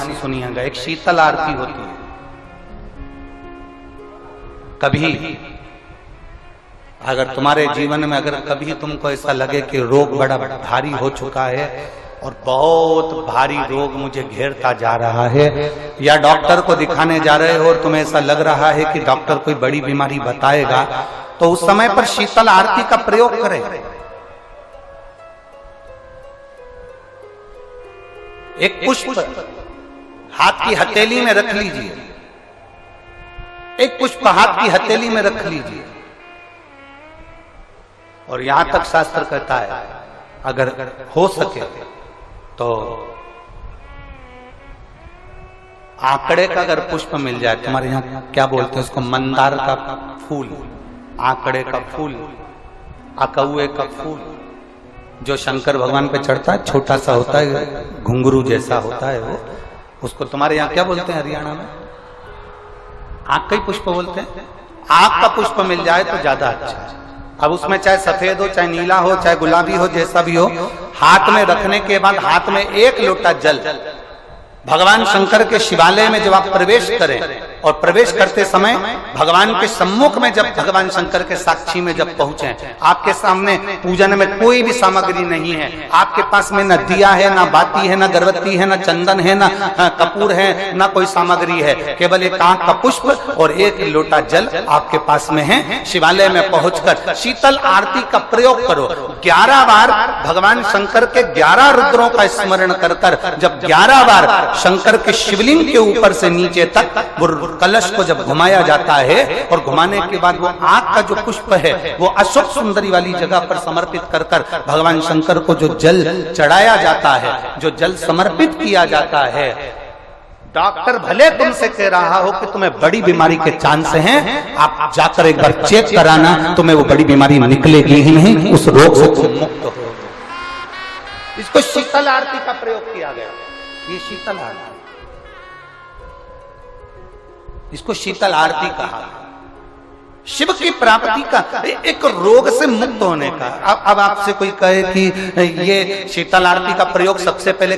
से सुनिएगा, एक शीतल आरती होती है। कभी अगर तुम्हारे जीवन में अगर कभी तुमको ऐसा लगे कि रोग बड़ा भारी हो चुका है और बहुत भारी रोग मुझे घेरता जा रहा है, या डॉक्टर को दिखाने जा रहे हो और तुम्हें ऐसा लग रहा है कि डॉक्टर कोई बड़ी बीमारी बताएगा, तो उस समय पर शीतल आरती का प्रयोग करें। एक पुष्प हाथ की हथेली में रख लीजिए, एक पुष्प हाथ की हथेली में रख लीजिए, और यहां तक शास्त्र कहता है अगर हो सके तो आंकड़े का अगर पुष्प मिल जाए, तुम्हारे यहां क्या बोलते हैं उसको, मंदार का फूल, आंकड़े का फूल, अकौए का फूल, जो शंकर भगवान पे चढ़ता है, छोटा सा होता है, घुंघरू जैसा होता है वो, उसको तुम्हारे यहां क्या बोलते हैं हरियाणा में, आंख का ही पुष्प बोलते हैं। आंख का पुष्प मिल जाए तो ज्यादा अच्छा है। अब उसमें चाहे सफेद हो, चाहे नीला हो, चाहे गुलाबी हो, जैसा भी हो, हाथ में रखने के बाद हाथ में एक लोटा जल, भगवान शंकर के शिवालय में जब आप प्रवेश करें और प्रवेश करते समय भगवान के सम्मुख में जब भगवान शंकर के साक्षी में जब पहुंचे, आपके सामने पूजन में कोई भी सामग्री नहीं है, आपके पास में न दिया है, ना बाती है, ना गर्भवती है, ना चंदन है, ना कपूर है, ना कोई सामग्री है, केवल एक आंख का पुष्प और एक लोटा जल आपके पास में है। शिवालय में पहुंचकर शीतल आरती का प्रयोग करो। 11 बार भगवान शंकर के 11 रुद्रों का स्मरण कर जब 11 बार शंकर के शिवलिंग के ऊपर से नीचे तक वो कलश को जब घुमाया जाता है, और घुमाने के बाद वो आंख का जो पुष्प है वो अशोक सुंदरी वाली जगह पर समर्पित कर भगवान शंकर को जो जल चढ़ाया जाता है, जो जल समर्पित किया जाता है, डॉक्टर भले तुमसे कह रहा हो कि तुम्हें बड़ी बीमारी के चांस हैं, आप जाकर एक बार चेक कराना, तुम्हें वो बड़ी बीमारी निकलेगी ही नहीं, उस रोग से तुम मुक्त हो। इसको शीतल आरती का प्रयोग किया गया। ये शीतल आरती, इसको शीतल आरती कहा, शिव की प्राप्ति का, एक रोग से मुक्त होने का। अब आपसे कोई कहे कि ये शीतल आरती का प्रयोग सबसे पहले